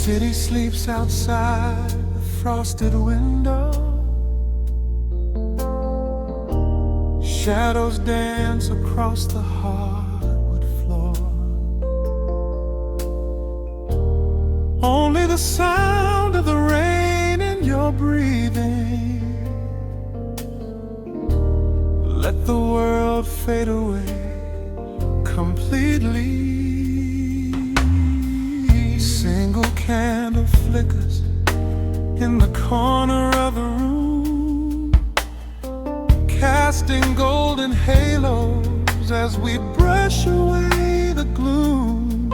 city sleeps outside the frosted window. Shadows dance across the hardwood floor. Only the sound of the rain in your breathing. Let the world fade away completely. Single candle flickers in the corner of the room, casting golden halos as we brush away the gloom.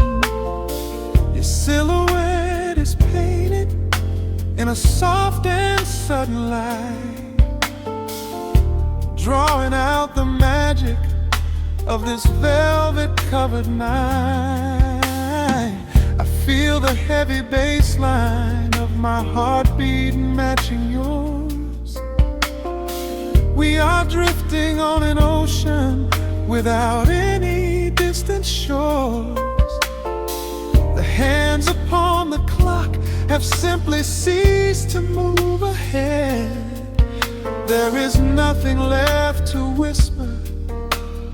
Your silhouette is painted in a soft and sudden light, drawing out the magic of this velvet-covered night. I feel the heavy bass line of my heartbeat matching yours. We are drifting on an ocean without any distant shores. The hands upon the clock have simply ceased to move ahead. There is nothing left to whisper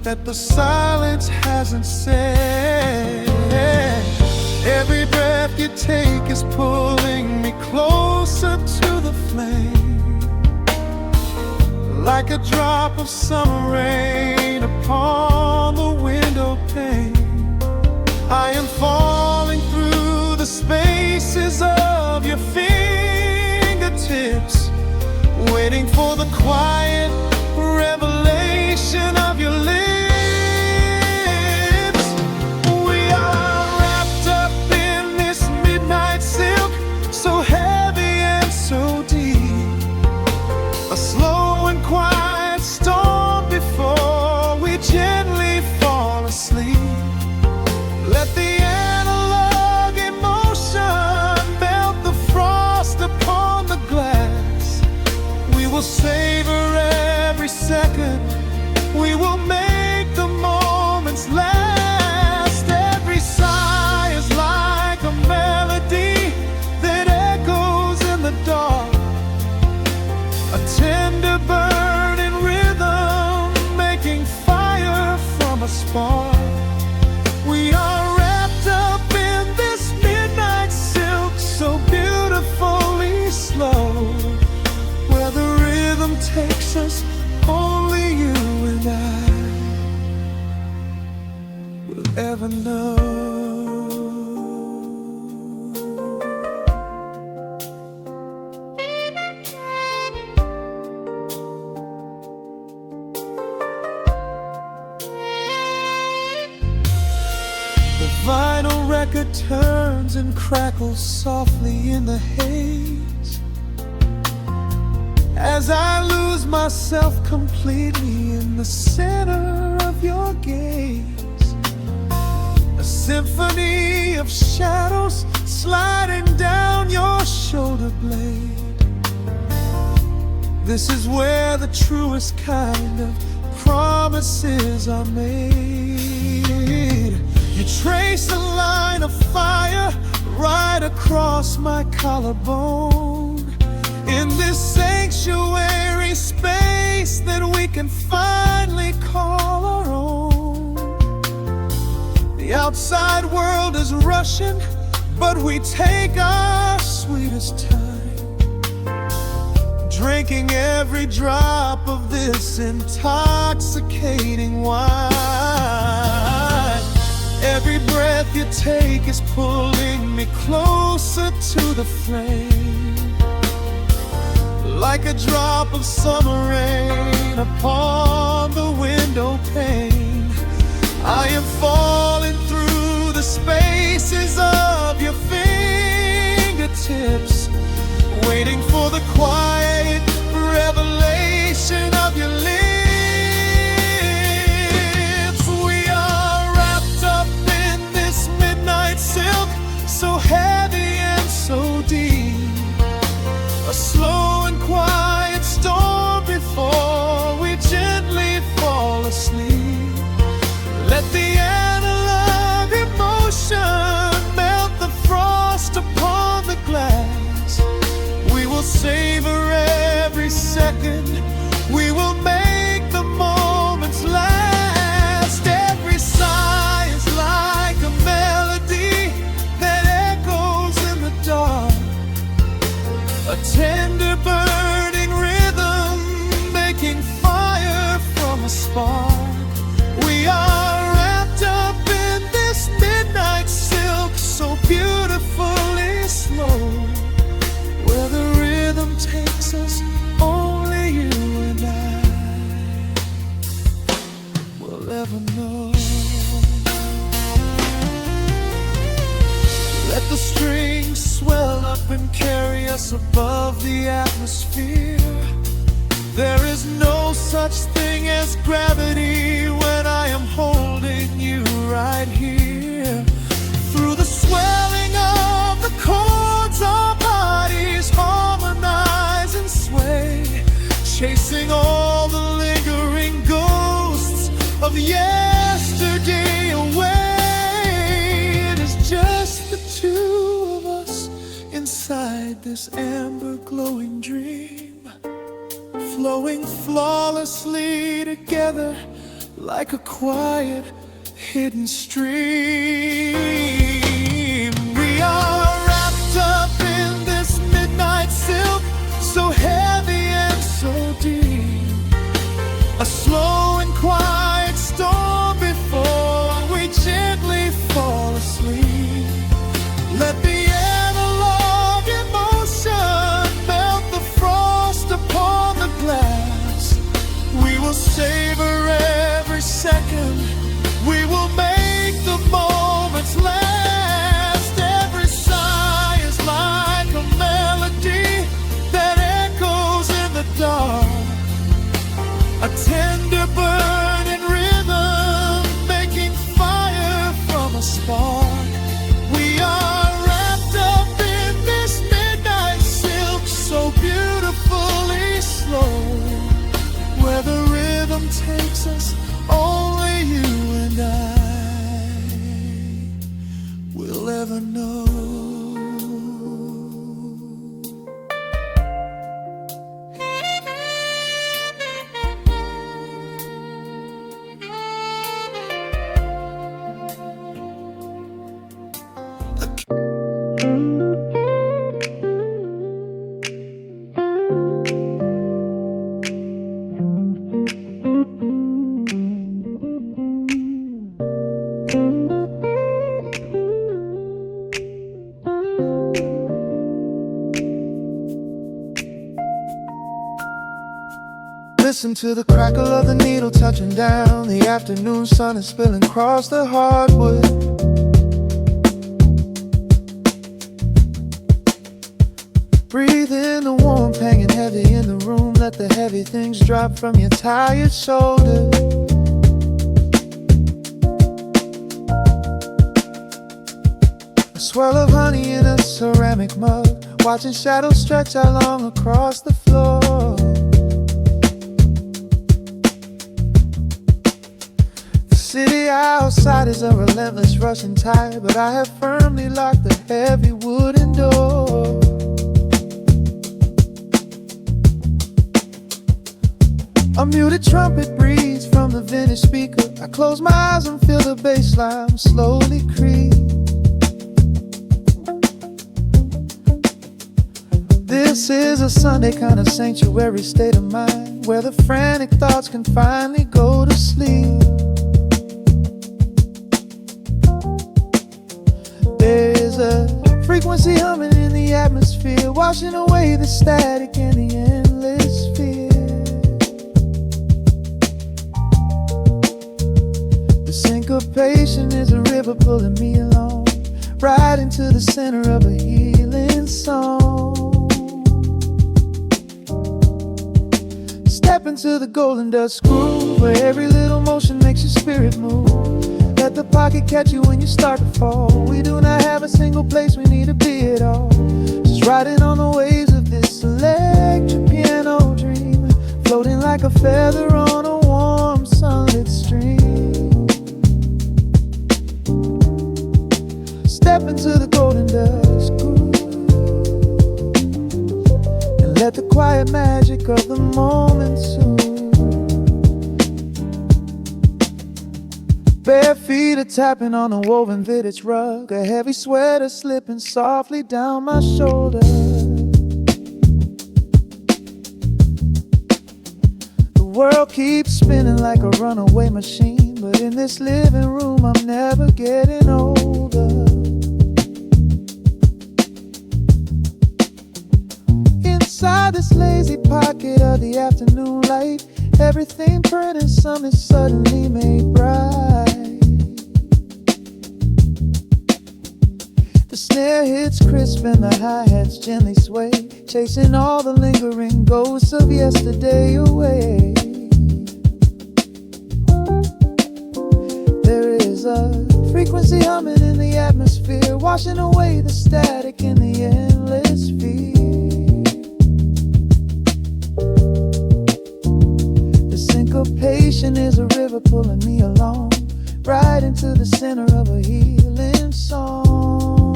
that the silence hasn't said. Every breath you take is pulling me closer to the flame, like a drop of summer rain upon the window pane. I am falling through the spaces of your fingertips, waiting for the quiet revelation of your lips. We are wrapped up in this midnight silk, so heavy and so deep. A slow and quiet storm before we gently fall asleep. Let the analog emotion melt the frost upon the glass. We will savor every second, we will make the moments last. Every sigh is like a melody that echoes in the dark, a tender burning rhythm making fire from a spark. We are wrapped up in this midnight silk, so beautifully slow, where the rhythm takes us, only you and I will ever know. The vinyl record turns and crackles softly in the haze as I lose myself completely in the center of your gaze. A symphony of shadows sliding down your shoulder blade. This is where the truest kind of promises are made. You trace a line of fire right across my collarbone, in this sanctuary space that we can finally call our own. The outside world is rushing, but we take our sweetest time, drinking every drop of this intoxicating wine. Every breath you take is pulling me closer to the flame, like a drop of summer rain upon the window pane. I am falling through the spaces of your fingertips, waiting for the quiet revelation of your lips. We are wrapped up in this midnight silk, so heavy and so deep. A slow and quiet storm before we gently fall asleep. Let the analog emotion melt the frost upon the strings swell up and carry us above the atmosphere. There is no such thing as gravity when I am holding you right here. Through the swelling of the chords, our bodies harmonize and sway, chasing all the lingering ghosts of yesterday away. It is just the two of us inside this amber glowing dream, flowing flawlessly together like a quiet hidden stream. We are wrapped up in this midnight silk, so heavy and so deep, a slow and quiet storm before we gently fall asleep. Let the analog emotion melt the frost upon the glass. We will savor every second, we will make the moments last. Every sigh is like a melody that echoes in the dark, a tender burning rhythm making fire from a spark. We are wrapped up in this midnight silk, so beautifully slow, where the rhythm takes us, only you and I will ever know. Listen to the crackle of the needle touching down. The afternoon sun is spilling across the hardwood. Breathe in the warmth hanging heavy in the room. Let the heavy things drop from your tired shoulders. A swirl of honey in a ceramic mug, watching shadows stretch out long across the floor. City outside is a relentless rushing tide, but I have firmly locked the heavy wooden door. A muted trumpet breathes from the vintage speaker. I close my eyes and feel the bass line slowly creep. This is a Sunday kind of sanctuary state of mind, where the frantic thoughts can finally go to sleep. There's a frequency humming in the atmosphere, washing away the static and the endless fear. The syncopation is a river pulling me along, right into the center of a healing song. Step into the golden dust groove, where every little motion makes your spirit move. Let the pocket catch you when you start to fall. We do not have a single place we need to be at all. Just riding on the waves of this electric piano dream, floating like a feather on a warm sunlit stream. Step into the golden dust groove, and let the quiet magic of the moment soothe. Bare feet are tapping on a woven vintage rug, a heavy sweater slipping softly down my shoulder. The world keeps spinning like a runaway machine, but in this living room I'm never getting older. Inside this lazy pocket of the afternoon light, everything burning, something suddenly made bright. The snare hits crisp and the hi-hats gently sway, chasing all the lingering ghosts of yesterday away. There is a frequency humming in the atmosphere, washing away the static in the endless fear. The syncopation is a river pulling me along, right into the center of a healing song.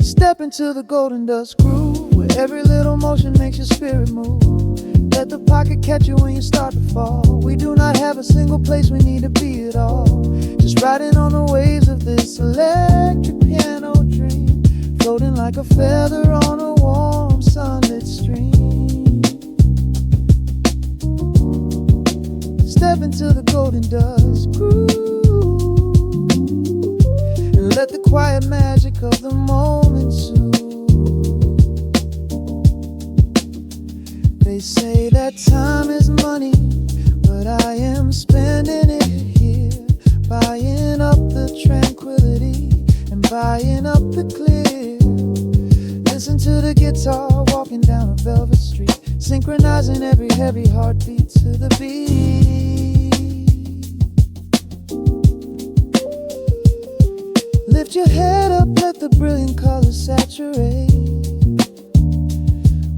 Step into the golden dust groove, where every little motion makes your spirit move. Let the pocket catch you when you start to fall. We do not have a single place we need to be at all. Just riding on the waves of this electric piano dream, floating like a feather on a warm sunlit stream. Step into the golden dust groove and let the quiet magic of the moment soothe. They say that time is money, but I am spending it here, buying up the tranquility and buying up the clear. Listen to the guitar walking down a velvet street, synchronizing every heavy heartbeat to the beat. Lift your head up, let the brilliant colors saturate.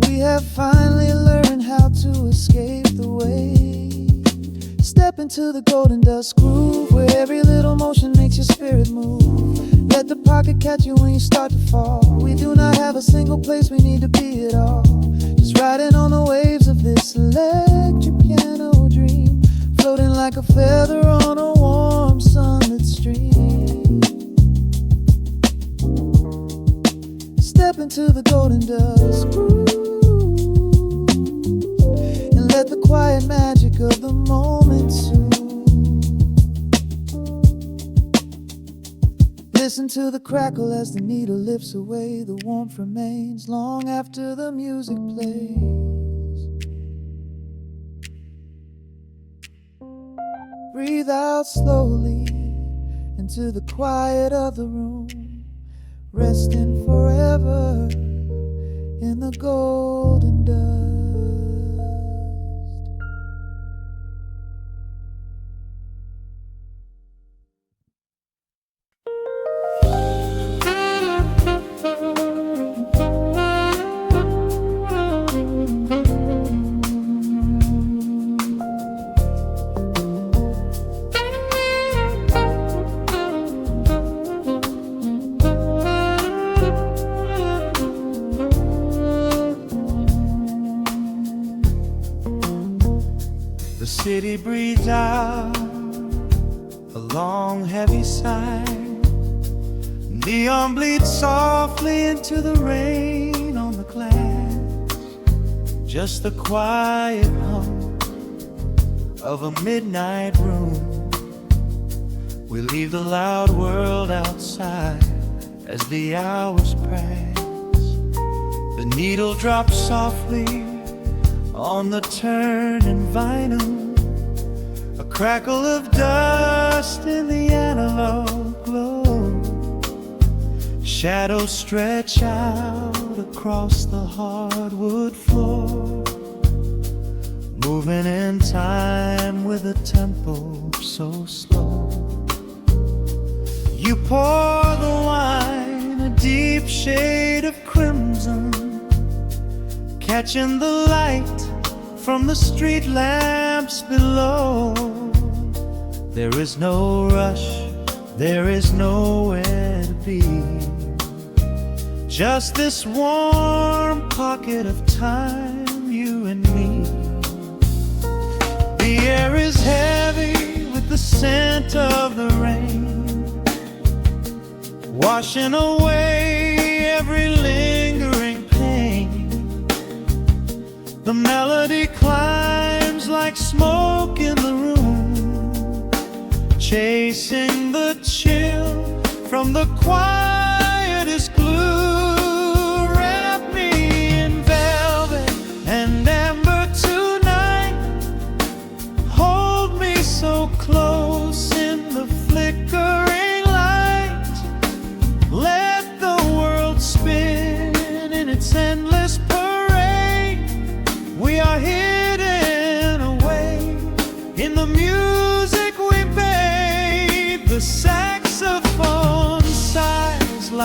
We have finally learned how to escape the weight. Step into the golden dust groove, where every little motion makes your spirit move. Let the pocket catch you when you start to fall. We do not have a single place we need to be at all. Just riding on the waves of this electric piano dream, floating like a feather on a warm sunlit stream. Step into the golden dust groove and let the quiet magic of the moment soothe. Listen to the crackle as the needle lifts away. The warmth remains long after the music plays. Breathe out slowly into the quiet of the room, resting forever in the golden dust. The city breathes out a long heavy sigh. Neon bleeds softly into the rain on the glass. Just the quiet hum of a midnight room. We leave the loud world outside as the hours pass. The needle drops softly on the turning vinyl, a crackle of dust in the analog glow. Shadows stretch out across the hardwood floor, moving in time with a tempo so slow. You pour the wine, a deep shade of crimson, catching the light from the street lamps below. There is no rush, there is nowhere to be, just this warm pocket of time, you and me. The air is heavy with the scent of the rain, washing away every lingering pain. The melody climbs like smoke in the room, chasing the chill from the quietest glue. Wrap me in velvet and amber tonight, hold me so close in the flickering light.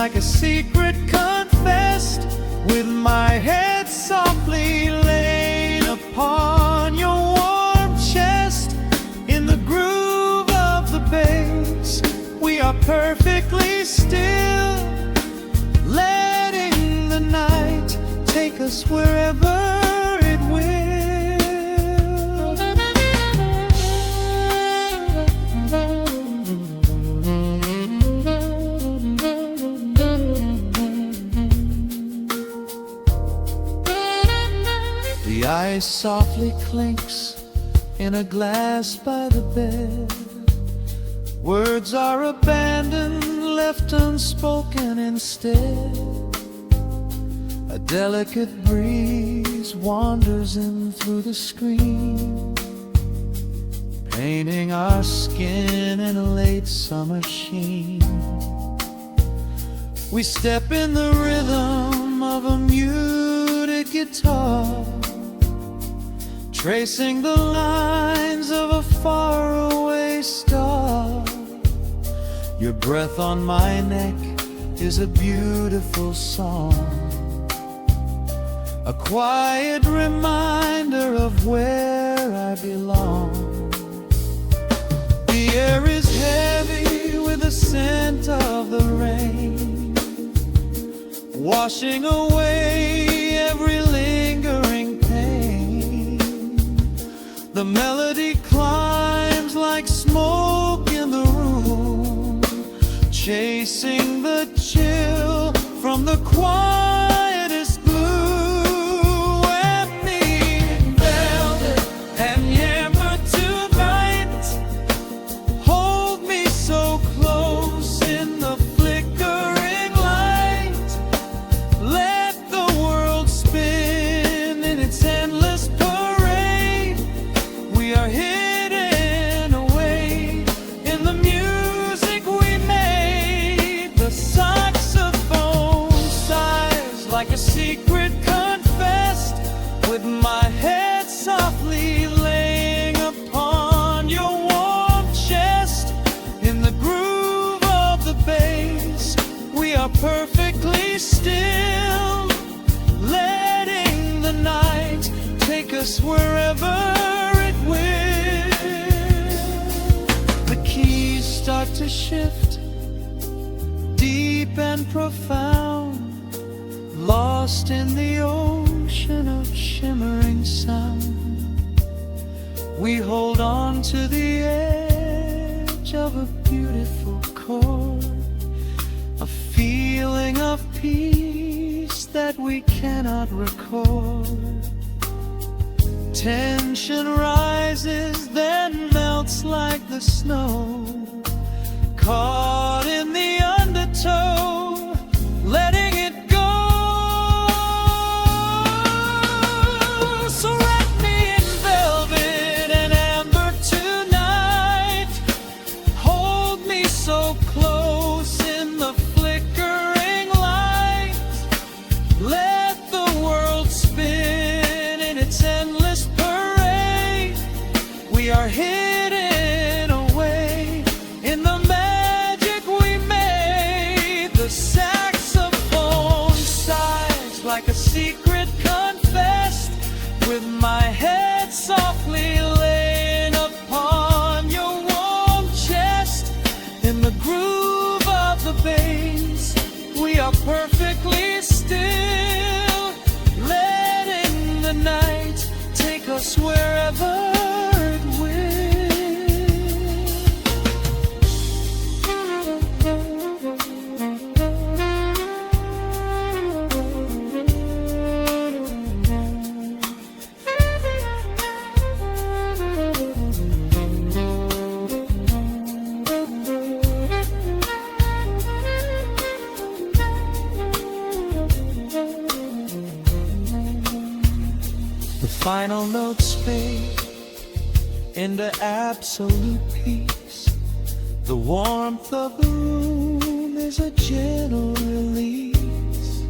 like a secret confessed, with my head softly laid upon your warm chest. In the groove of the bass, we are perfectly still, letting the night take us wherever it will. The ice softly clinks in a glass by the bed. Words are abandoned, left unspoken instead. A delicate breeze wanders in through the screen, painting our skin in a late summer sheen. We step in the rhythm of a muted guitar, tracing the lines of a faraway star. Your breath on my neck is a beautiful song, a quiet reminder of where I belong. The air is heavy with the scent of the rain, washing away every lingering pain. The melody climbs like smoke in the room, chasing the chill from the quietest blue. Wrap me in velvet and yammer tonight, hold me so close in the flickering light. Let the world spin in its endless parade. We are hidden away in the music we made. The saxophone sighs like a secret confessed, with my head softly laying upon your warm chest. In the groove of the bass, we are perfectly still, letting the night take us wherever it will. The keys start to shift, deep and profound, lost in the ocean of shimmering sound. We hold on to the edge of a beautiful chord, a feeling of peace that we cannot record. Tension rises, then melts like the snow, caught in the undertow, letting it go. So wrap me in velvet and amber tonight, hold me so close in the flickering light. Let the world spin in its endless parade. We are hidden away in the magic we made. The saxophone sighs like a secret confessed, with my head softly laying upon your warm chest. In the groove of the bass, we are perfectly still, letting the night take us wherever it will. The final notes fade into absolute peace. The warmth of the room is a gentle release,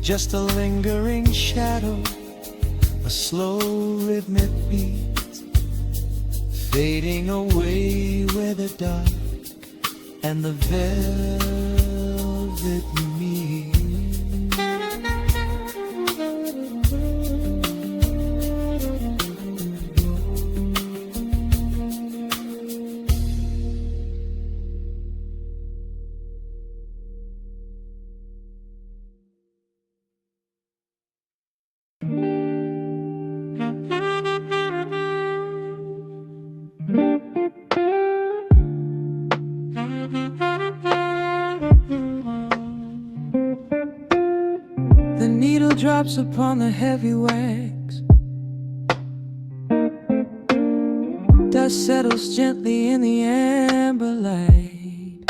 just a lingering shadow, a slow rhythmic beat, fading away where the dark and the velvet that we need. The needle drops upon the heavy wax. Dust settles gently in the amber light.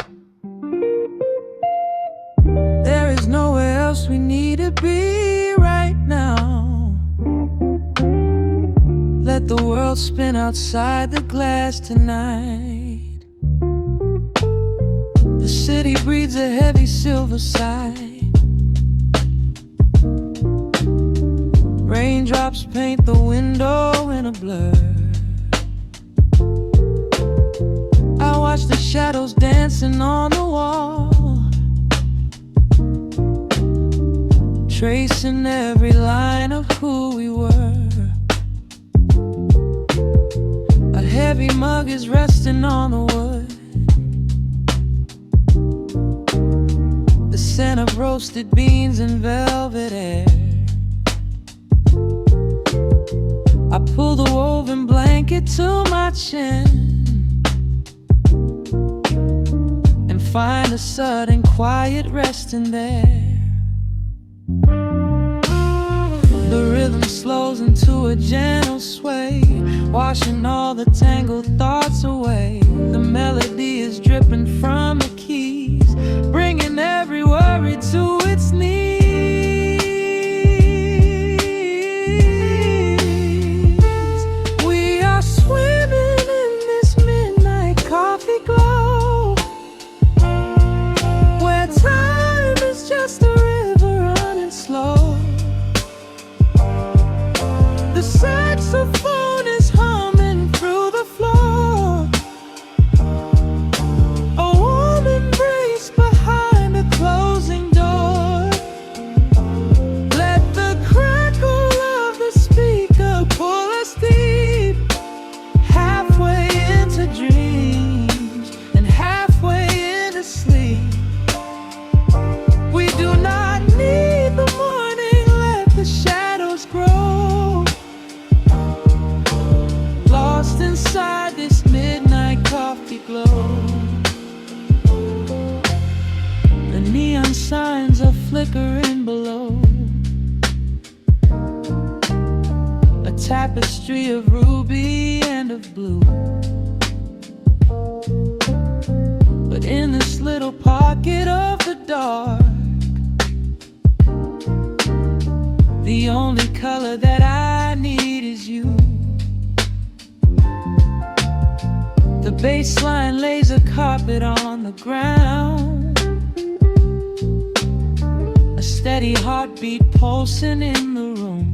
There is nowhere else we need to be right now. Let the world spin outside the glass tonight. The city breathes a heavy silver sigh. Raindrops paint the window in a blur. I watch the shadows dancing on the wall, tracing every line of who we were. A heavy mug is resting on the wood. The scent of roasted beans and velvet air. I pull the woven blanket to my chin and find a sudden quiet resting there. The rhythm slows into a gentle sway, washing all the tangled thoughts away. The melody is dripping from the keys, bringing every worry to its knees. Swimming in this midnight coffee glow, where time is just a river running slow. The saxophone is humming through the floor. A warm embrace behind a closing door. Let the crackle of the speaker pull us deep, halfway into dreams and halfway into sleep. We do not need the morning, let the shadows grow. Lost inside this midnight coffee glow. The neon signs are flickering below. A tapestry of ruby and of blue. But in this little pocket of the dark, the only color that I need is you. The bass line lays a carpet on the ground, a steady heartbeat pulsing in the room.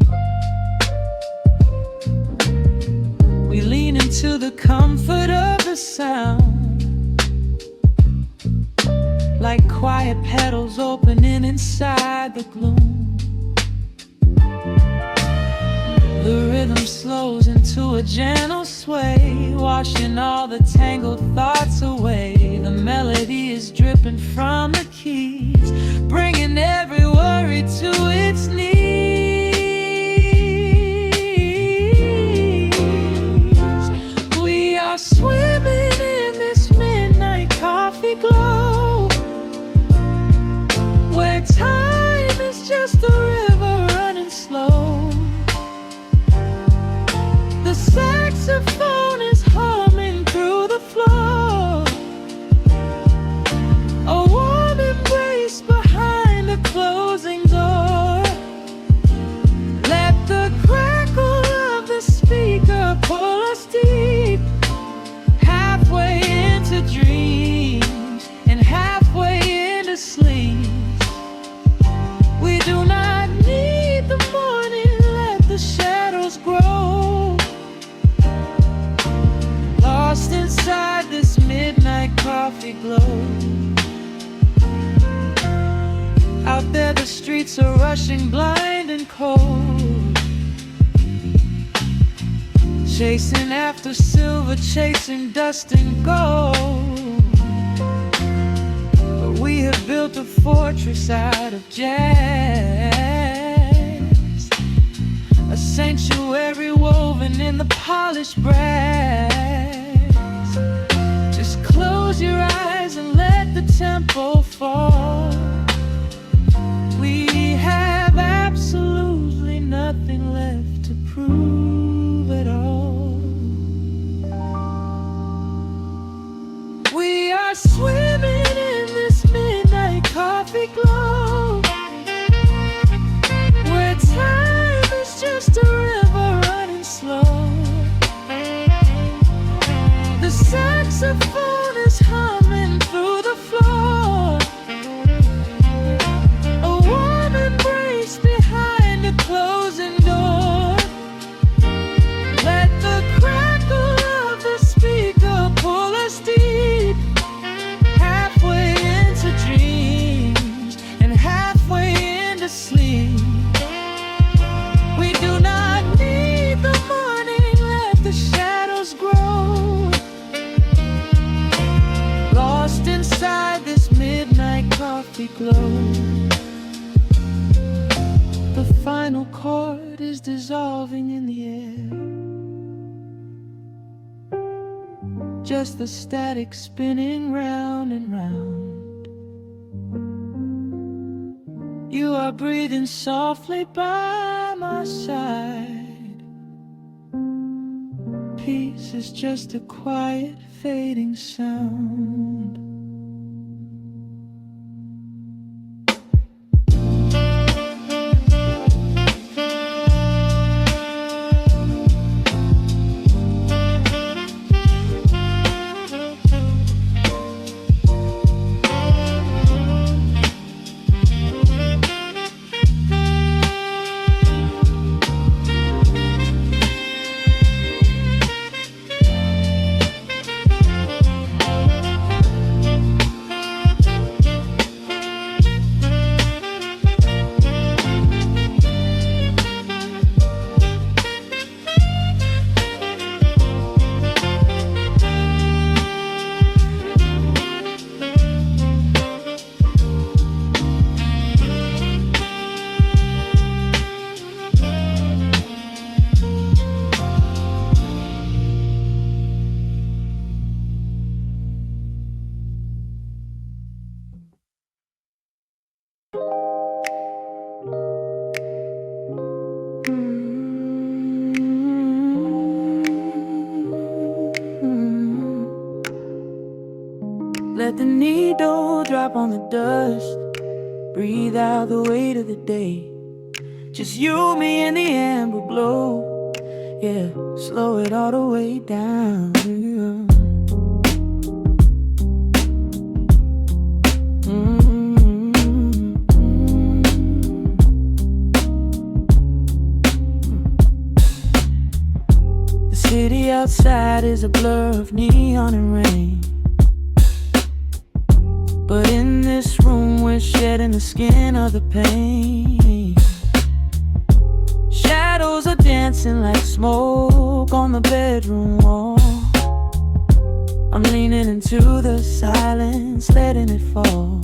We lean into the comfort of the sound, like quiet petals opening inside the gloom. The rhythm slows into a gentle sway, washing all the tangled thoughts away. The melody is dripping from the keys, bringing every worry to its knees. We are swimming in this midnight coffee glow, where time is just a river running slow. The saxophone is humming through the floor. A warm embrace behind a closing door. Let the crackle of the speaker pull us deep, halfway into dreams and halfway into sleep. We do not need the morning, let the shadows grow. Lost inside this midnight coffee glow. Out there the streets are rushing blind and cold, chasing after silver, chasing dust and gold. But we have built a fortress out of jazz, a sanctuary woven in the polished brass. Just close your eyes and let the tempo fall. We have absolutely nothing left to prove at all. We are swimming in this midnight coffee glow, where time is just a river running slow. The saxophone is humming through the floor, a warm embrace behind a closing door. Let the crackle of the speaker pull us deep, halfway into dreams and halfway into sleep. We do not need the morning, let the shadows grow. Lost inside this midnight coffee glow, the final chord is dissolving in the air, just the static spinning round and round. You are breathing softly by my side. Peace is just a quiet fading sound. Let the needle drop on the dust, breathe out the weight of the day. Just you, me, and the amber glow. Yeah, slow it all the way down. Yeah. The city outside is a blur of neon and rain, but in this room we're shedding the skin of the pain. Shadows are dancing like smoke on the bedroom wall. I'm leaning into the silence, letting it fall.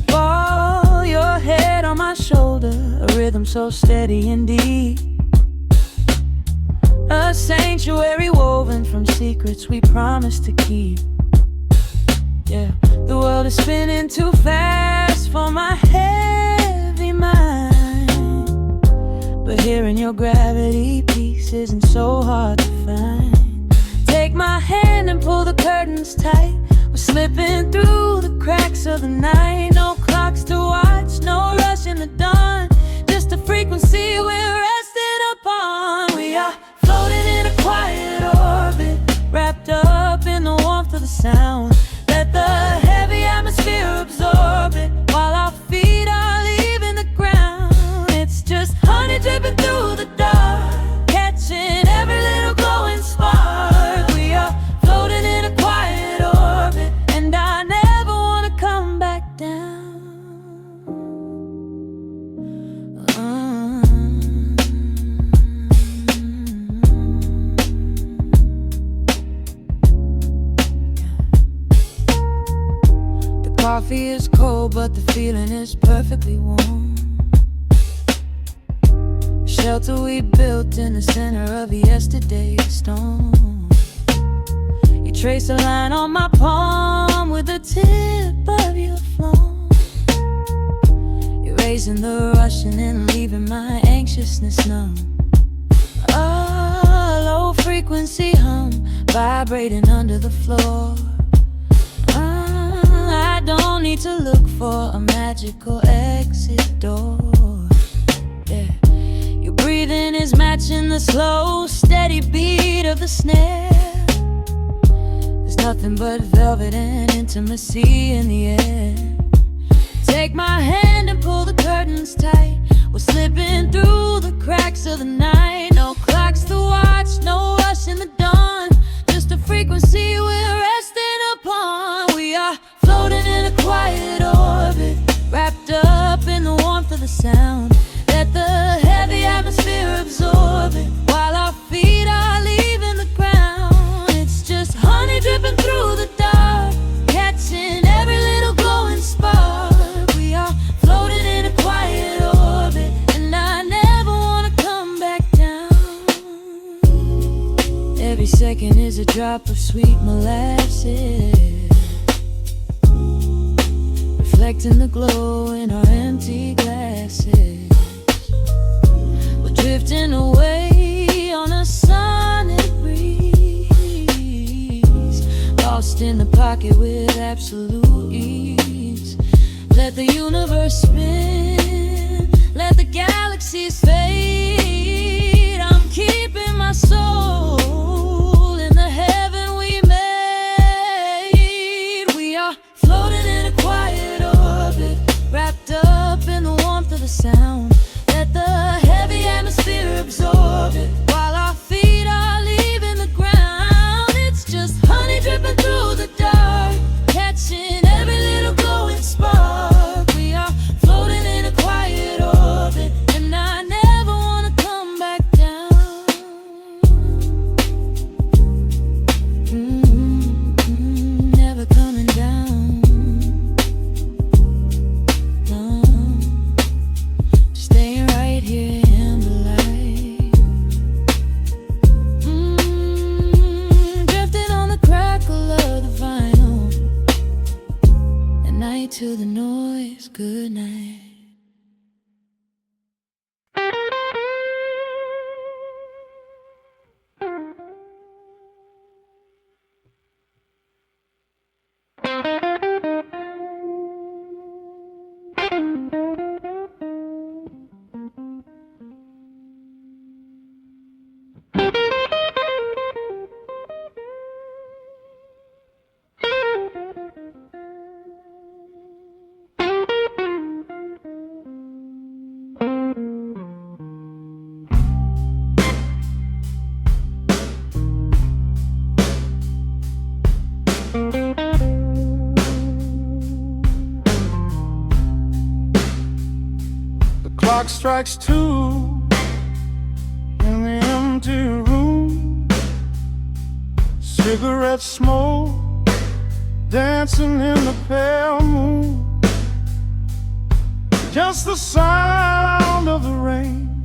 Fall your head on my shoulder, a rhythm so steady and deep, a sanctuary woven from secrets we promised to keep. Yeah, the world is spinning too fast for my heavy mind, but hearing your gravity piece isn't so hard to find. Take my hand and pull the curtains tight. We're slipping through the cracks of the night. No clocks to watch, no rush in the dawn, just a frequency we're resting upon. We are floating in a quiet orbit, wrapped up in the warmth of the sound. Let the heavy atmosphere absorb it, while our feet are leaving the ground. It's just honey dripping through the dark, catching every little glowing spark. We are floating in a quiet orbit, and I never wanna come back down. coffee is cold, but the feeling is perfectly warm. Shelter we built in the center of yesterday's storm. You trace a line on my palm with the tip of your phone, erasing the rushing and leaving my anxiousness numb. A low frequency hum vibrating under the floor. I don't need to look for a magical exit door. Yeah. Your breathing is matching the slow, steady beat of the snare. There's nothing but velvet and intimacy in the air. Take my hand and pull the curtains tight. We're slipping through the cracks of the night. No clocks to watch, no rush in the dawn. Just a frequency we're resting upon. We are floating in a quiet orbit, wrapped up in the warmth of the sound. Let the heavy atmosphere absorb it, while our feet are leaving the ground. It's just honey dripping through the dark, catching every little glowing spark. We are floating in a quiet orbit, and I never wanna come back down. Every second is a drop of sweet molasses, reflecting the glow in our empty glasses. We're drifting away on a sonic breeze, lost in the pocket with absolute ease. Let the universe spin, let the galaxies fade. I'm keeping my soul in the heaven we made. We are floating in a quiet orbit, wrapped up in the warmth of the sound. Let the heavy atmosphere absorb it, while our feet are leaving the ground. It's just honey dripping through the dark, catching every little glowing spark. We are floating in a quiet orbit, and I never wanna come back down. Never coming down. No, just staying right here in the light. Drifting on the crackle of the vinyl, at night to the noise, good night. The clock strikes 2 in the empty room. Cigarette smoke dancing in the pale moon. Just the sound of the rain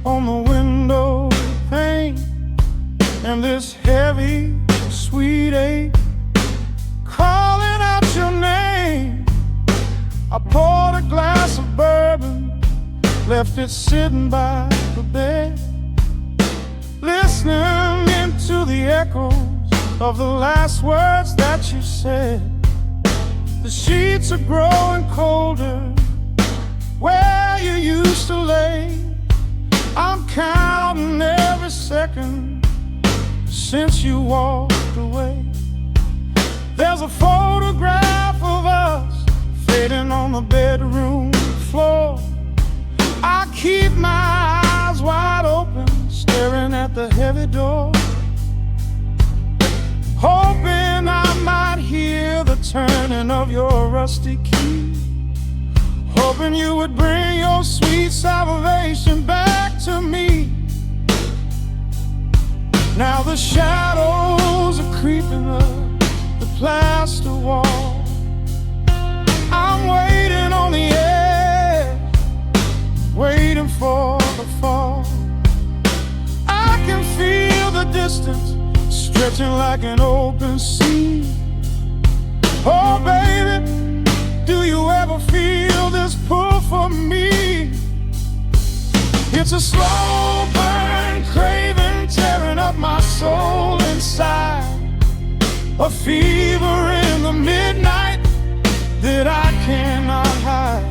on the window pane, and this heavy, sweet ache calling out your name. I poured a glass of bourbon, left it sitting by the bed, listening into the echoes of the last words that you said. The sheets are growing colder where you used to lay. I'm counting every second since you walked away. There's a photograph of us fading on the bedroom floor. I keep my eyes wide open, staring at the heavy door, hoping I might hear the turning of your rusty key, hoping you would bring your sweet salvation back to me. Now the shadows are creeping up the plaster wall, distance, stretching like an open sea. Oh baby, do you ever feel this pull for me? It's a slow burn craving, tearing up my soul inside. A fever in the midnight that I cannot hide.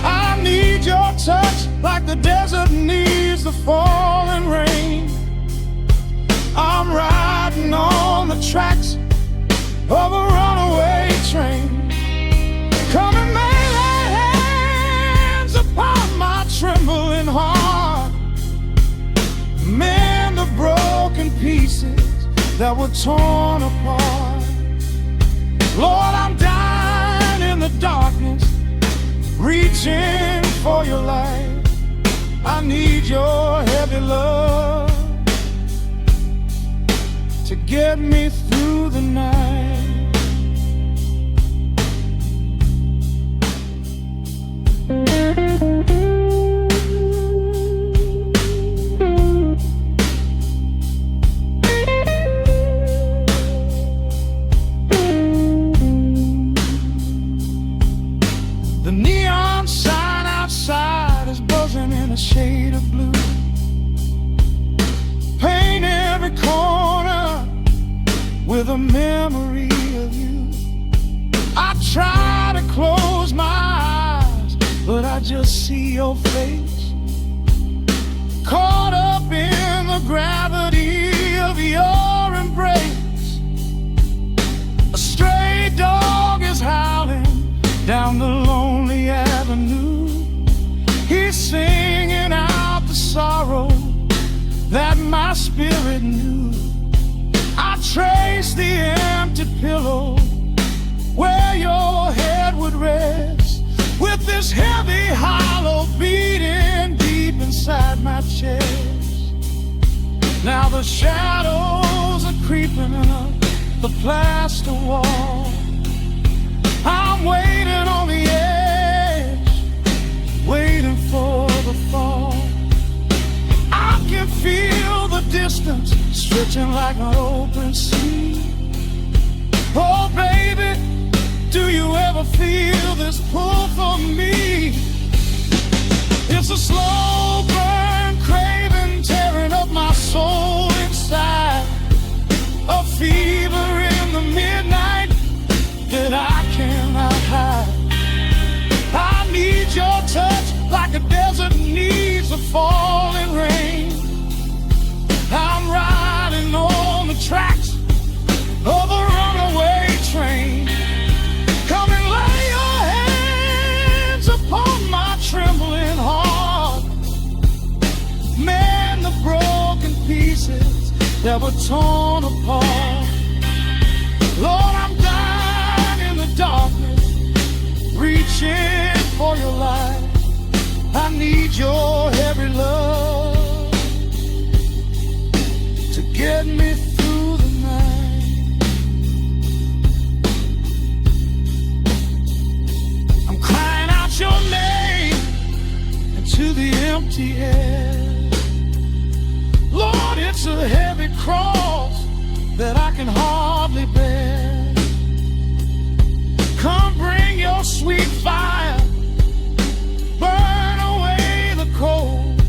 I need your touch like the desert needs the falling rain. I'm riding on the tracks of a runaway train. Come and lay hands upon my trembling heart. Mend the broken pieces that were torn apart. Lord, I'm dying in the darkness, reaching for your light. I need your heavy love to get me through the night. The neon sign outside is buzzing in a shade of blue. Paint every corner with a memory of you. I try to close my eyes, but I just see your face, caught up in the gravity of your embrace. A stray dog is howling down the lonely avenue. He's singing out the sorrow that my spirit knew. I trace the empty pillow where your head would rest, with this heavy hollow beating deep inside my chest. Now the shadows are creeping up the plaster wall. I'm waiting on the edge, waiting for the fall. I can feel the distance stretching like an open sea. Oh baby, do you ever feel this pull for me? It's a slow burn craving, tearing up my soul inside. A fever in the midnight that I cannot hide. I need your touch like a desert needs a falling rain. I'm riding on the tracks of a runaway train. Come and lay your hands upon my trembling heart. Mend the broken pieces that were torn apart. Lord, I'm dying in the darkness, reaching for your light. I need your heavy love to get me through the night. I'm crying out your name into the empty air. Lord, it's a heavy cross that I can hardly bear. Come bring your sweet fire, burn away the cold.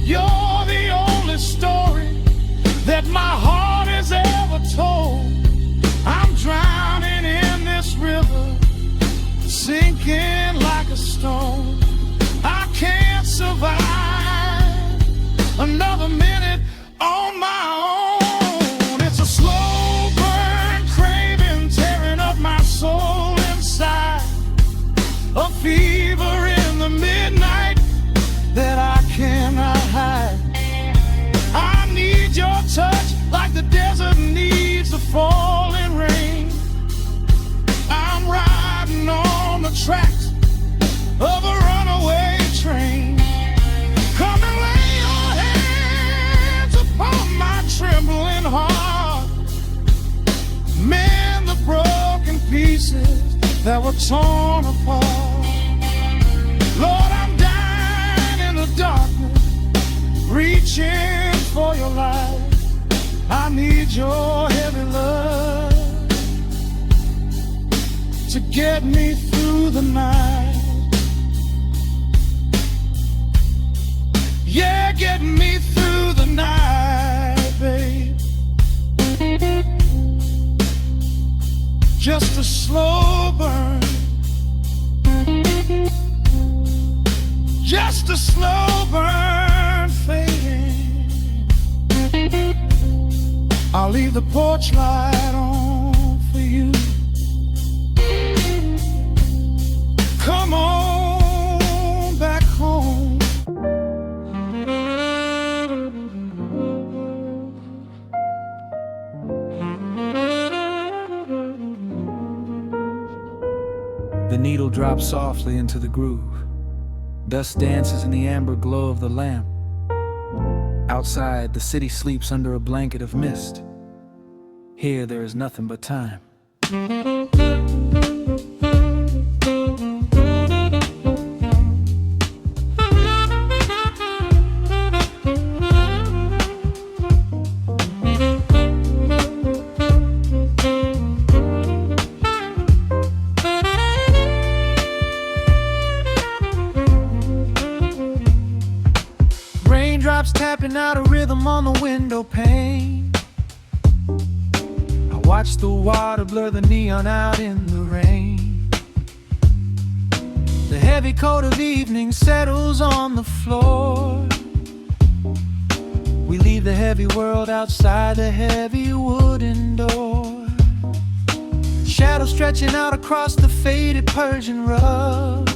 You're the only story that my heart has ever told. I'm drowning in this river, sinking like a stone. I can't survive another minute on my own. It's a slow burn craving, tearing up my soul inside. A fever in the midnight that I cannot hide. I need your touch like the desert needs the falling rain. I'm riding on the tracks of a runaway train. Come and lay your hands upon my trembling heart. Mend the broken pieces that were torn apart. Lord, I'm dying in the darkness, reaching for your light. need your heavy love to get me through the night. Yeah, get me through the night, babe. Just a slow burn, just a slow burn fading. I'll leave the porch light on for you. Come on back home. The needle drops softly into the groove. Dust dances in the amber glow of the lamp. Outside, the city sleeps under a blanket of mist. Here, there is nothing but time. Raindrops tapping out a rhythm on the window pane. I watch the water blur the neon out in the rain. The heavy coat of evening settles on the floor. We leave the heavy world outside the heavy wooden door. Shadows stretching out across the faded Persian rug,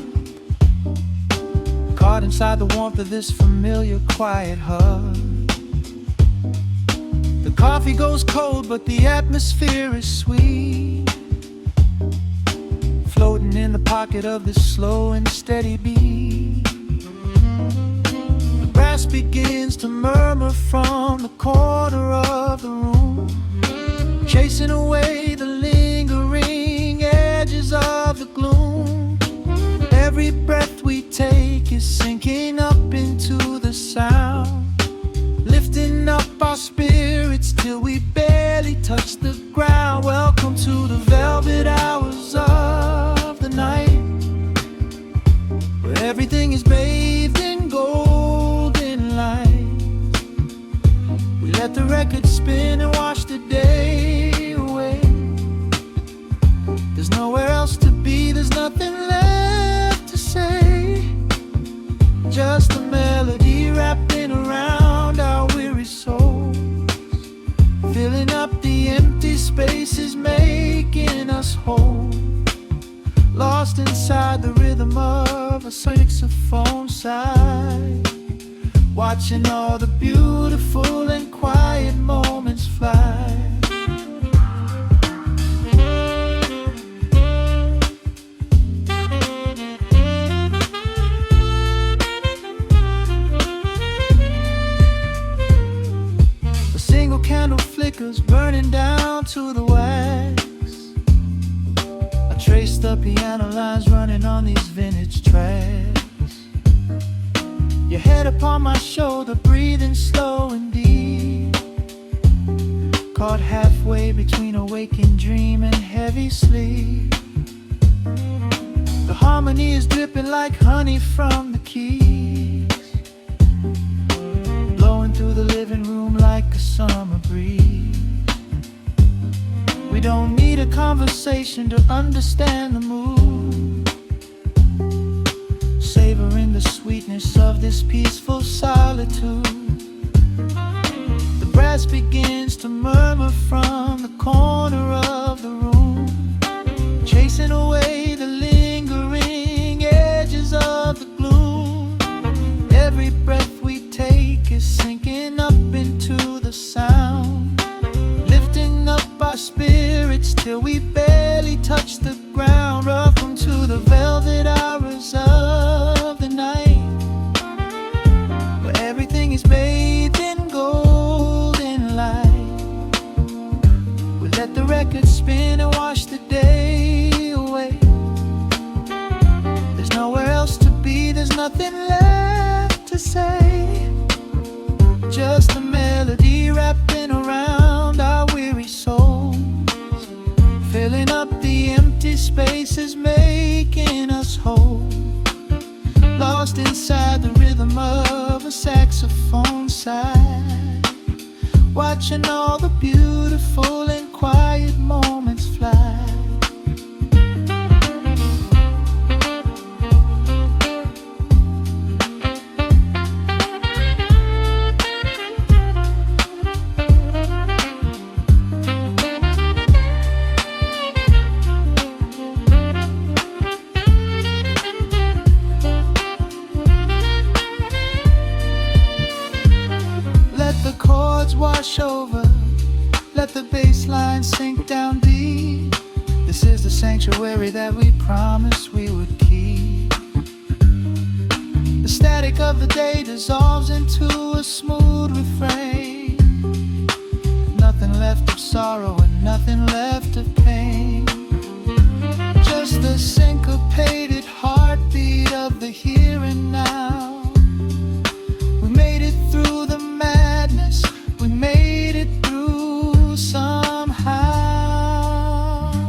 caught inside the warmth of this familiar quiet hug. The coffee goes cold, but the atmosphere is sweet, floating in the pocket of this slow and steady beat. The brass begins to murmur from the corner of the room, chasing away the lingering edges of the gloom. Every breath we take is sinking up into the sound, lifting up our spirits till we barely touch the ground. Welcome to the velvet hours of the night, where everything is bathed in golden light. We let the record spin and wash the day away. There's nowhere else to be, there's nothing left to say. Just a melody wrapping around our weary souls, filling up the empty spaces, making us whole. Lost inside the rhythm of a saxophone sigh, watching all the beautiful and quiet moments fly. Candle flickers burning down to the wax. I trace the piano lines running on these vintage tracks. Your head upon my shoulder, breathing slow and deep, caught halfway between a waking dream and heavy sleep. The harmony is dripping like honey from the keys, blowing through the living room like a summer breeze. We don't need a conversation to understand the mood, savoring the sweetness of this peaceful solitude. The brass begins to murmur from the corner of the room, chasing away the lingering edges of the gloom. Every breath we take is sinking up into the sound, lifting up our spirits till we barely touch the ground. Welcome to the velvet hours of the night, where everything is bathed in golden light. We let the record spin and wash the day away. There's nowhere else to be, there's nothing left to say. Just a melody wrapping around our making us whole. Lost inside the rhythm of a saxophone side, watching all the beautiful and quiet moments fly. Wash over, let the bass line sink down deep. This is the sanctuary that we promised we would keep. The static of the day dissolves into a smooth refrain. Nothing left of sorrow and nothing left of pain. Just the syncopated heartbeat of the here and now. We made it through the madness. We made it through somehow.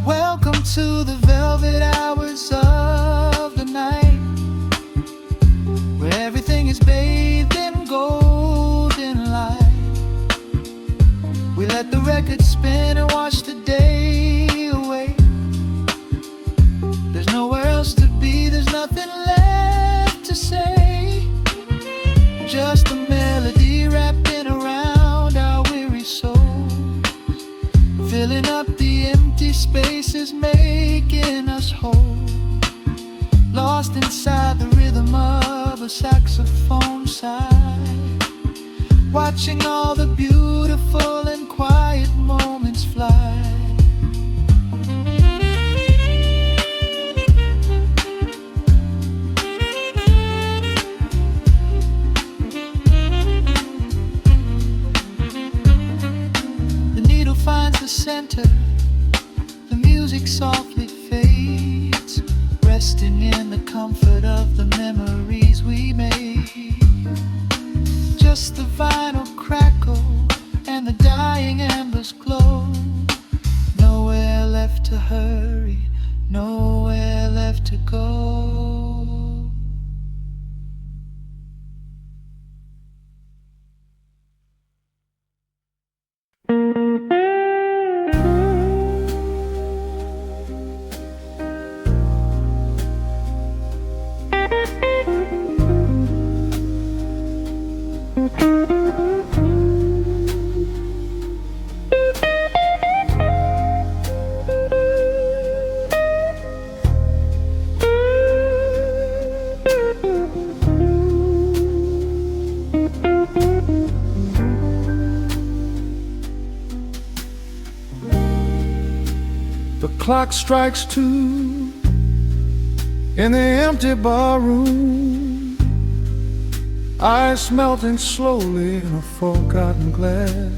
Welcome to the velvet hours of the night, where everything is bathed in golden light. We let the record spin and watch the day away. There's nowhere else to be, there's nothing left to say. Just a melody wrapped in around our weary souls, filling up the empty spaces, making us whole. Lost inside the rhythm of a saxophone side, watching all the beautiful and quiet moments fly. Finds the center, the music softly fades, resting in the comfort of the memories we made. Just the vinyl crackle and the dying embers glow. Nowhere left to hurry, nowhere left to go. The clock strikes 2 in the empty bar room, ice melting slowly in a forgotten glass.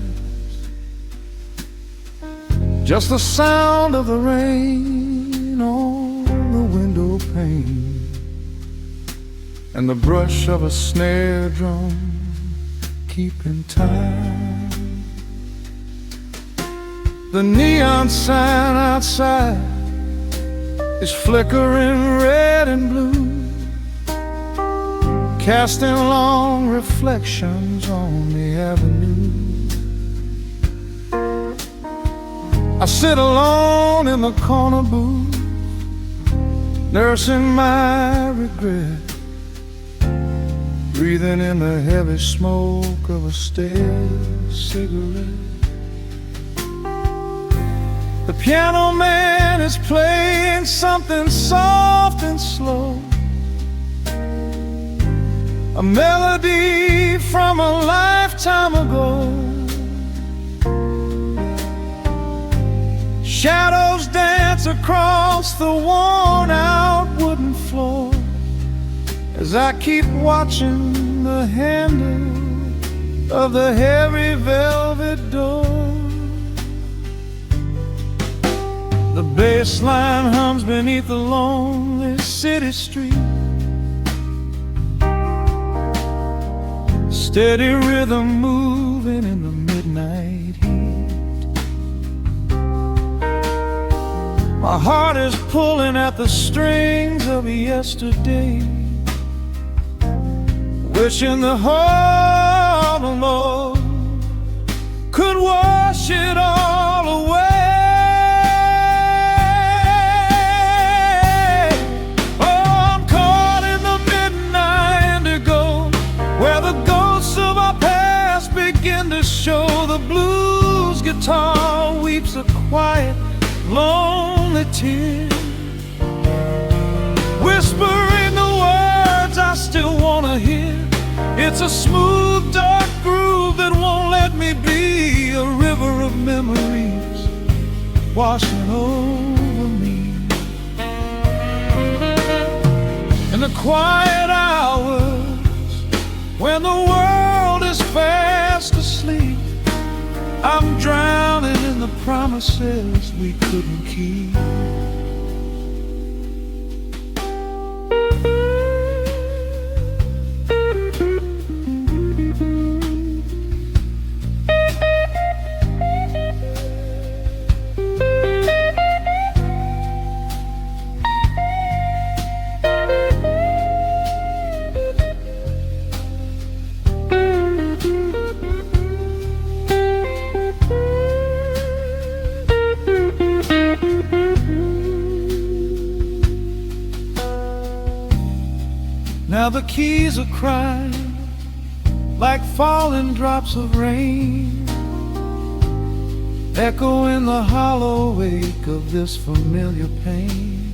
Just the sound of the rain on the window pane, and the brush of a snare drum keeping time. The neon sign outside is flickering red and blue, casting long reflections on the avenue. I sit alone in the corner booth, nursing my regret, breathing in the heavy smoke of a stale cigarette. The piano man is playing something soft and slow, a melody from a lifetime ago. Shadows dance across the worn-out wooden floor as I keep watching the handle of the heavy velvet door. The bass line hums beneath the lonely city street, steady rhythm moving in the midnight heat. My heart is pulling at the strings of yesterday, wishing the heart alone could wash it all away. Oh, I'm caught in the midnight indigo, where the ghosts of our past begin to show. The blues guitar weeps a quiet, lonely tear, whispering the words I still wanna hear. It's a smooth, dark groove that won't let me be, a river of memories washing over me. In the quiet hours, when the world is fast asleep, I'm drowning in the promises we couldn't keep. Now the keys are crying like falling drops of rain, echo in the hollow wake of this familiar pain.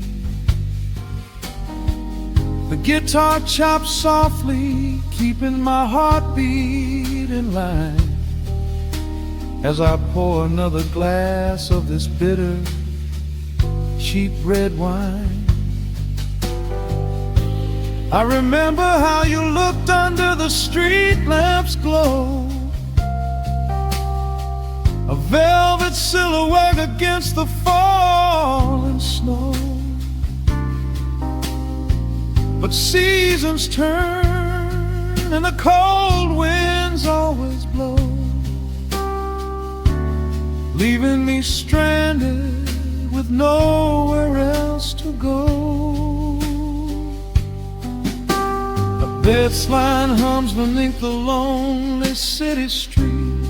The guitar chops softly, keeping my heartbeat in line, as I pour another glass of this bitter, cheap red wine. I remember how you looked under the street lamp's glow, a velvet silhouette against the falling snow. But seasons turn and the cold winds always blow, leaving me stranded with nowhere else to go. This line hums beneath the lonely city street,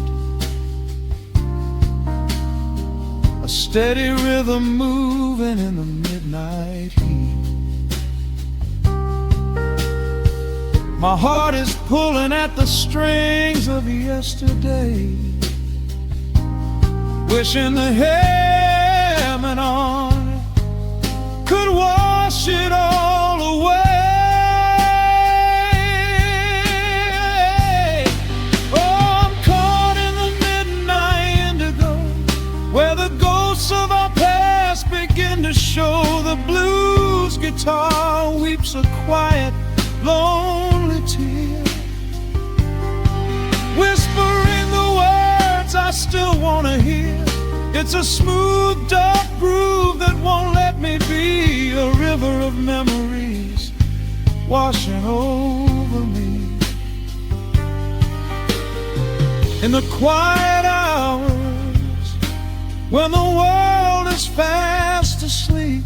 a steady rhythm moving in the midnight heat. My heart is pulling at the strings of yesterday, wishing the hammer on it could wash it all away. Of our past begin to show. The blues guitar weeps a quiet, lonely tear, whispering the words I still want to hear. It's a smooth, dark groove that won't let me be, a river of memories washing over me. In the quiet hours, when the world is fast asleep,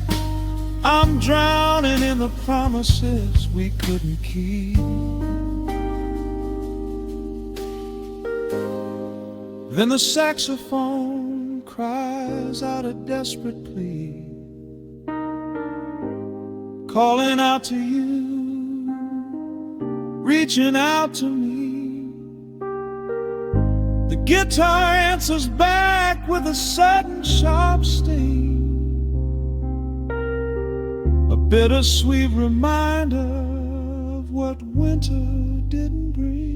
I'm drowning in the promises we couldn't keep. Then the saxophone cries out a desperate plea, calling out to you, reaching out to me. The guitar answers back with a sudden sharp sting, a bittersweet reminder of what winter didn't bring.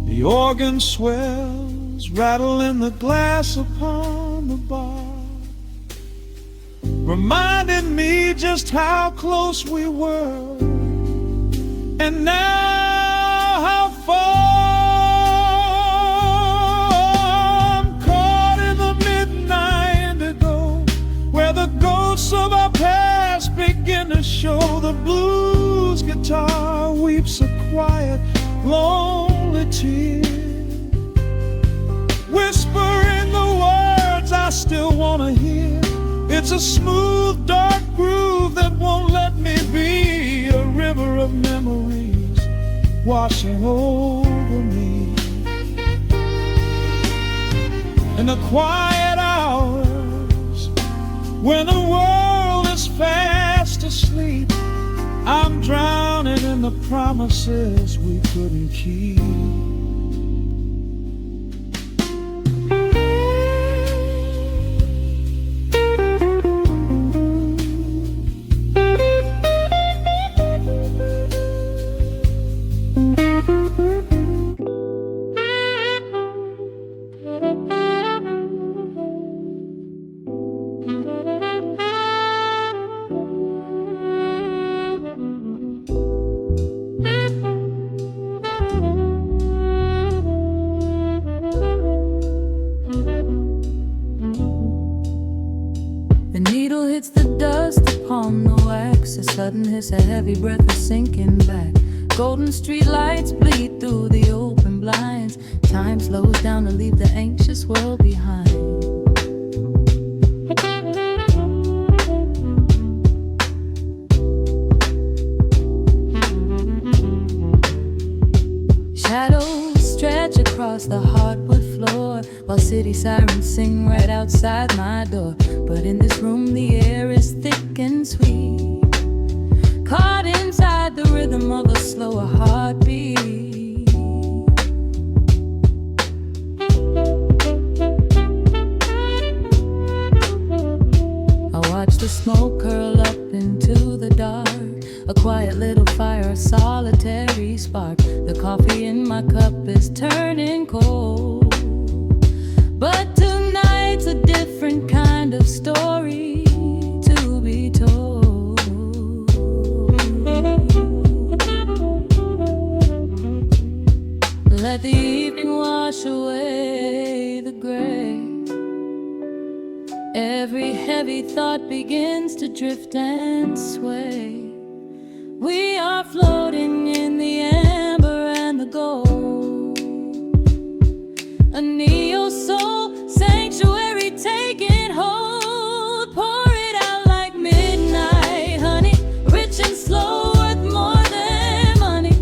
The organ swells, rattling the glass upon the bar, reminding me just how close we were, and now how far. I'm caught in the midnight indigo, where the ghosts of our past begin to show. The blues guitar weeps a quiet, lonely tear, whispering the still wanna hear. It's a smooth, dark groove that won't let me be. A river of memories washing over me. In the quiet hours, when the world is fast asleep, I'm drowning in the promises we couldn't keep. The needle hits the dust upon the wax. A sudden hiss, a heavy breath, a sinking back. Golden street lights bleed through the open blinds. Time slows down to leave the anxious world behind. Shadows stretch across the hardwood floor, while city sirens sing right outside my door. But in this room the air is thick and sweet, caught inside the rhythm of a slower heartbeat. I watch the smoke curl up into the dark, a quiet little fire, a solitary spark. The coffee in my cup is turning cold, but tonight's a different kind of story to be told. Let the evening wash away the gray. Every heavy thought begins to drift and sway. We are floating in the amber and the gold, a neo-soul sanctuary taking hold. Pour it out like midnight honey, rich and slow, worth more than money.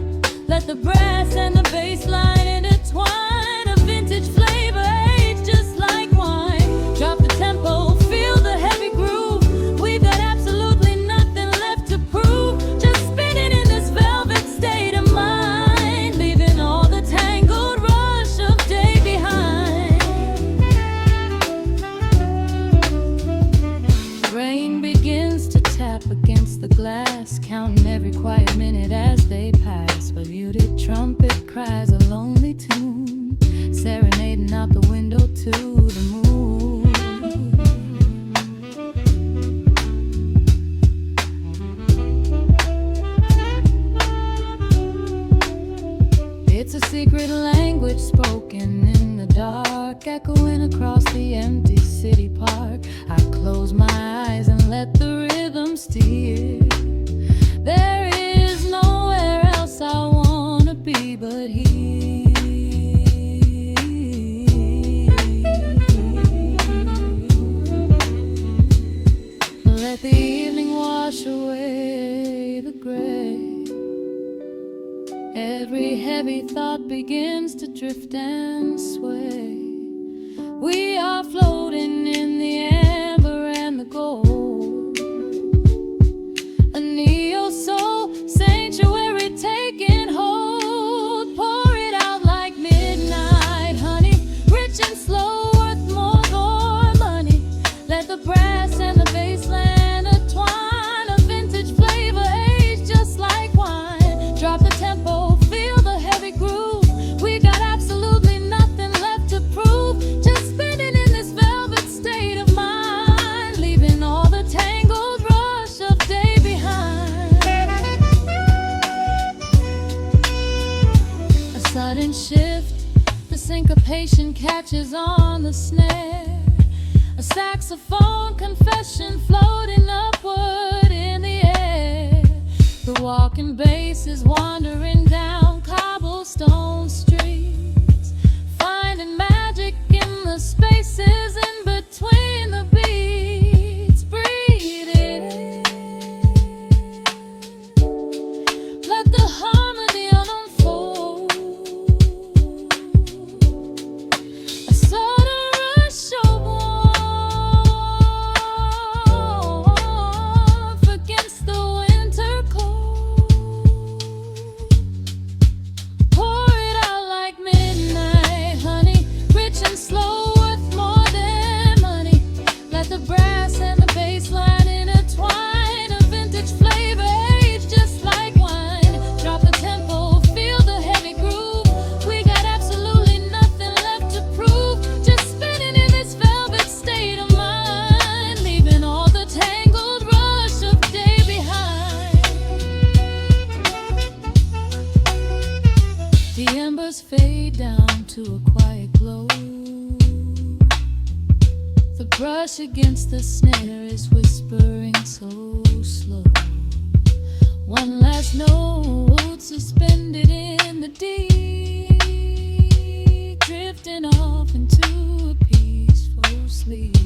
Let the brass and the bass line intertwine, a vintage flavor aged just like wine. Drop the tempo, feel the heavy groove. We've got absolutely nothing left to prove. Just spinning in this velvet state of mind, leaving all the tangled rush of day behind. Rain begins to tap against the glass, counting every quiet minute as they pass. A muted trumpet cries a lonely tune, serenading out the window to the moon. It's a secret language spoken in the dark, echoing across the empty city park. I close my eyes and let the rhythm steer. There is nowhere else I wanna be but here. Let the evening wash away the gray. Every heavy thought begins to drift and sway. We are floating in the amber and the gold, a neo-soul sanctuary taking hold. Pour it out like midnight honey, rich and slow, worth more than money. Let the brass and the bass line intertwine, a vintage flavor aged just like wine. Drop the tempo, feel the heavy groove. We got absolutely nothing left to prove. Just spinning in this velvet state of mind, leaving all the tangled rush of day behind. A sudden shift, the syncopation catches on the snare. A saxophone confession floating upward in the air. The walking bass is wandering down cobblestone streets, finding magic in the spaces in between. brush against the snare is whispering so slow. One last note suspended in the deep, drifting off into a peaceful sleep.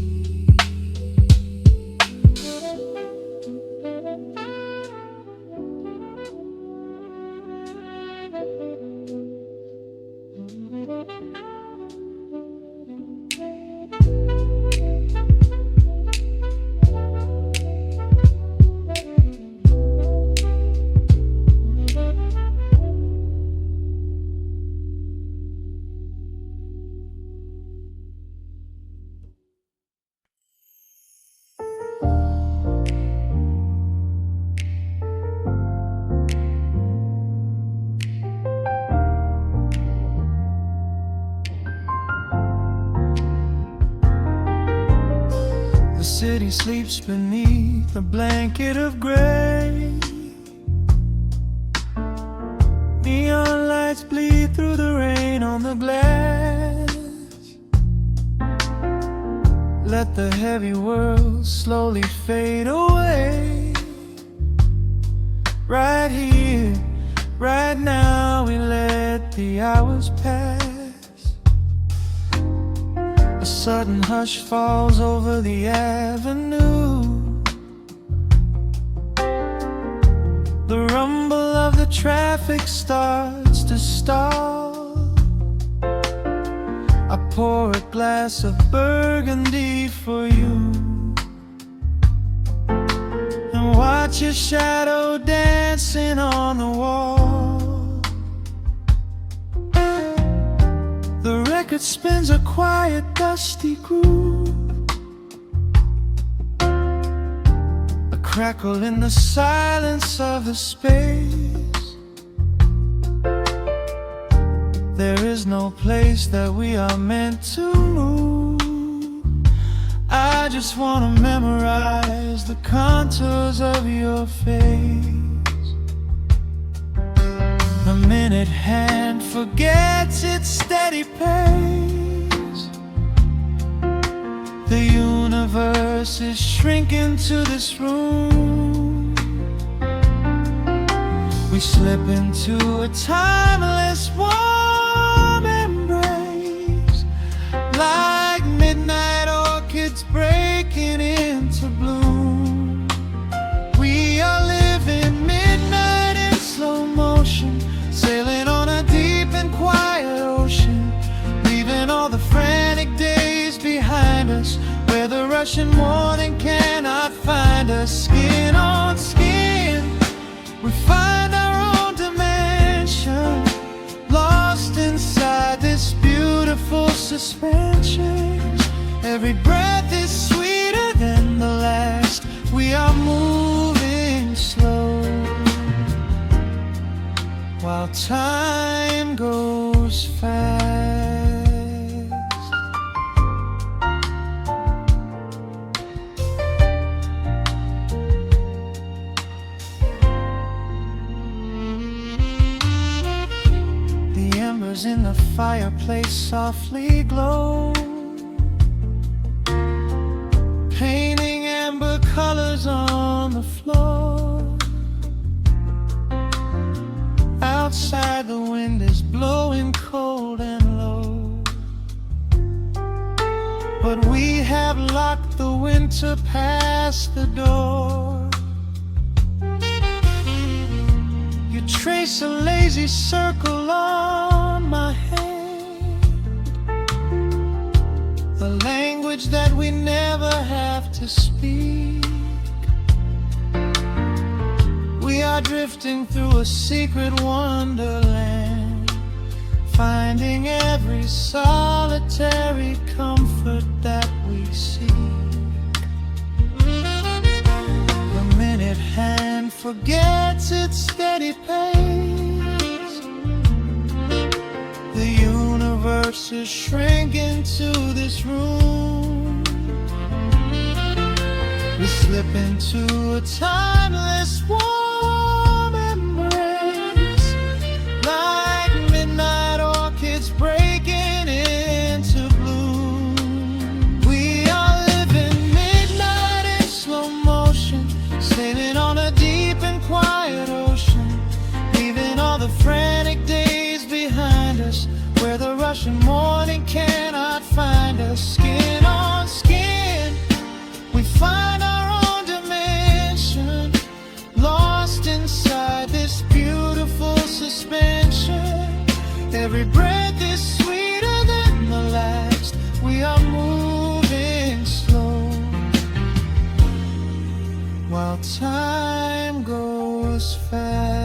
The city sleeps beneath a blanket of gray. Neon lights bleed through the rain on the glass. Let the heavy world slowly fade away. Right here, right now, we let the hours pass. A sudden hush falls over the avenue. The rumble of the traffic starts to stall. I pour a glass of burgundy for you and watch your shadow dancing on the wall. The record spins a quiet, dusty groove. A crackle in the silence of the space. There is no place that we are meant to move. I just wanna memorize the contours of your face. The minute hand forgets its steady pace. The universe is shrinking to this room. We slip into a timeless warm embrace, like midnight orchids breaking into bloom. We are living midnight in slow motion, sailing on a deep and quiet ocean, leaving all the frantic days behind us, where the rushing morning cannot find us. Skin on skin, we find our own dimension, lost inside this beautiful suspension. Every breath is sweeter than the last. We are moving slow, while time goes fast. The embers in the fireplace softly glow, painting amber colors on the floor. Outside the wind is blowing cold and low, but we have locked the winter past the door. You trace a lazy circle on my hand, a language that we never have to speak. We are drifting through a secret wonderland, finding every solitary comfort that we seek. The minute hand forgets its steady pace. The universe is shrinking to this room. We slip into a timeless warm embrace, like midnight orchids breaking into bloom. We are living while time goes fast.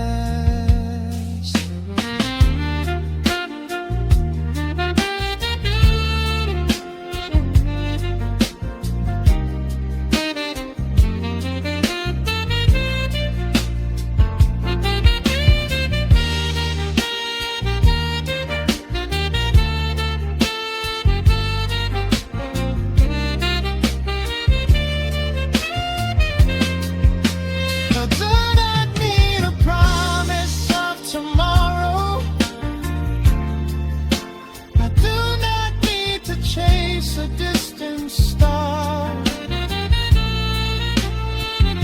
A distant star.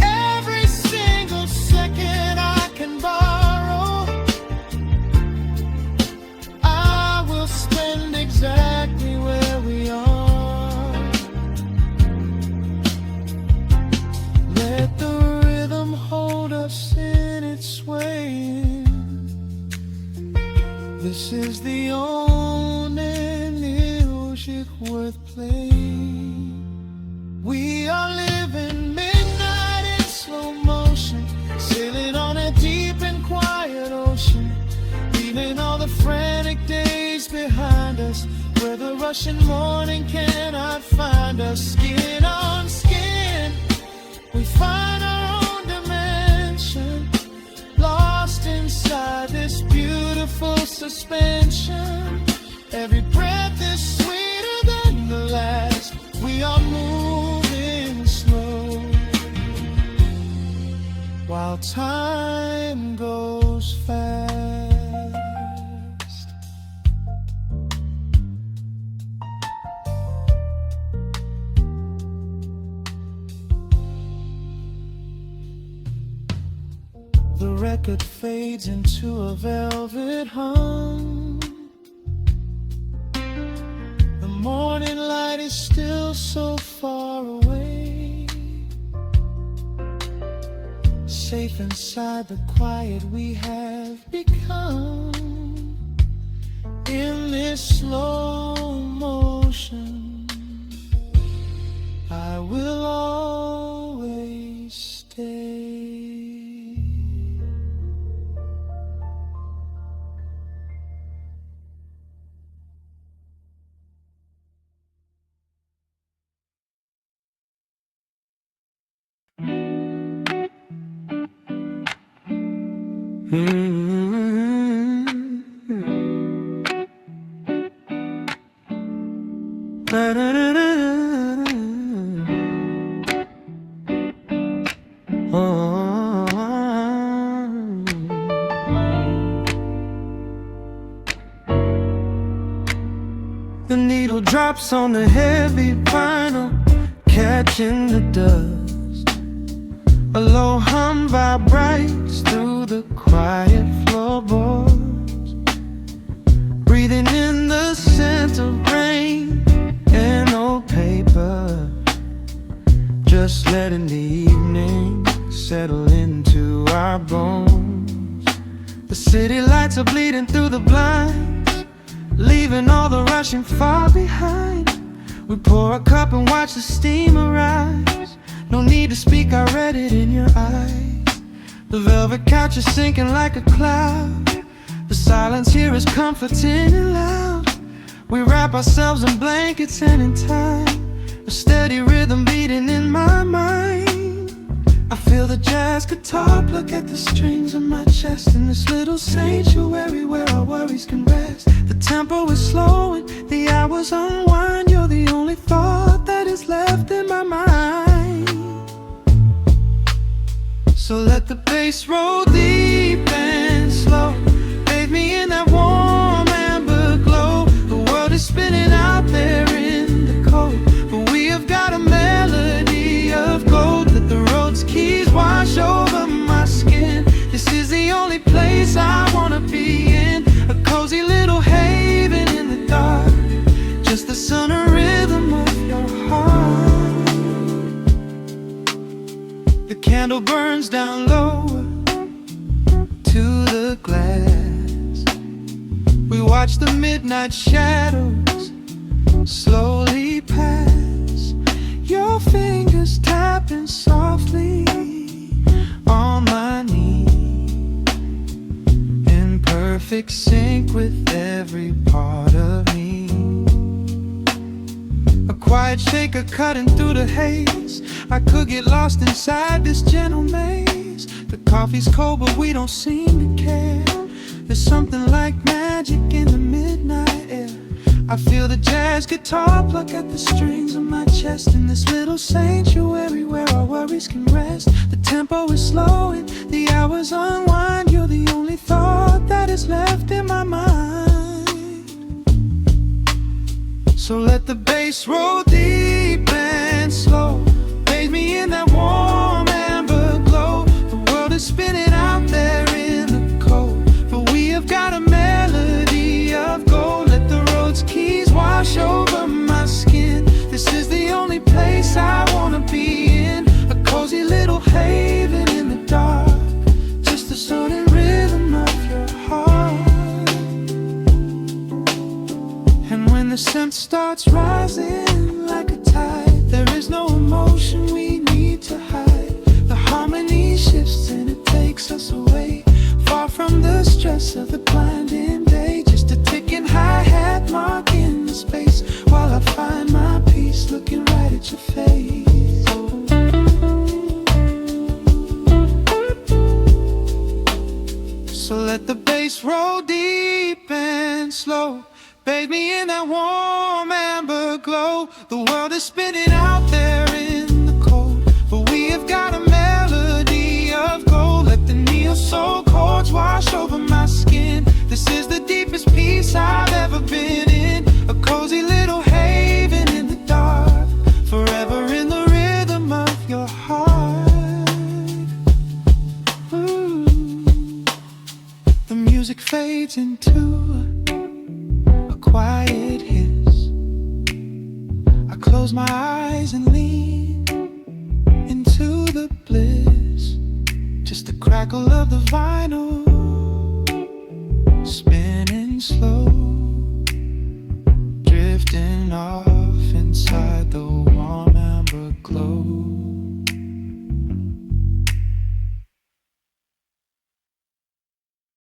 Every single second I can borrow, I will spend exactly where we are. Let the rhythm hold us in its swaying. This is the only music worth playing. We are living midnight in slow motion, sailing on a deep and quiet ocean, leaving all the frantic days behind us, where the rushing morning cannot find us. Skin on skin, we find our own dimension, lost inside this beautiful suspension. Every breath is sweeter than the last. We are moving slow, while time goes fast. The record fades into a velvet hum. The morning light is still so far away. Safe inside the quiet we have become. In this slow motion, I will always stay. The needle drops on the heavy vinyl, catching the dust. A low hum vibrates through the quiet floorboards, breathing in the scent of rain and old paper. Just letting the evening settle into our bones. The city lights are bleeding through the blinds, leaving all the rushing far behind. We pour a cup and watch the steam arise. No need to speak, I read it in your eyes. The velvet couch is sinking like a cloud. The silence here is comforting and loud. We wrap ourselves in blankets and in time, a steady rhythm beating in my mind. I feel the jazz guitar pluck at the strings of my chest, in this little sanctuary where our worries can rest. The tempo is slowing, the hours unwind. You're the only thought that is left in my mind. So let the bass roll deep and slow, bathe me in that warm amber glow. The world is spinning out there in the cold, but we have got a melody of gold. Let the road's keys wash over my skin. This is the only place I wanna be in, a cozy little haven in the dark, just the sun and rhythm of your heart. The candle burns down lower to the glass. We watch the midnight shadows slowly pass, your fingers tapping softly perfect sync with every part of me. A quiet shaker cutting through the haze. I could get lost inside this gentle maze. The coffee's cold but we don't seem to care. There's something like magic in the midnight air. I feel the jazz guitar pluck at the strings of my chest. In this little sanctuary where our worries can rest. The tempo is slow and the hours unwind. You're the only thought that is left in my mind. So let the bass roll deep and slow. Bathe me in that warm amber glow. The world is spinning out there in the cold, but we have got a melody of gold. Let the road's keys wash over my skin. This is the only place I wanna be in. A cozy little haven in the dark, just the sound and rhythm of your heart. And when the scent starts rising like a tide, there is no emotion we need to hide. The harmony shifts and it takes us away, far from the stress of the blinding day. Just a ticking hi-hat marking the space, while I find my peace looking right at your face. So let the bass roll deep and slow. Bathe me in that warm amber glow. The world is spinning out there in the cold, but we have got a melody of gold. Let the neo soul chords wash over my skin. This is the deepest peace I've ever been in. A cozy little haven in the dark, forever in the rhythm of your heart. Ooh. The music fades into a quiet hiss. I close my eyes and lean into the bliss. Just the crackle of the vinyl spinning slow, drifting off.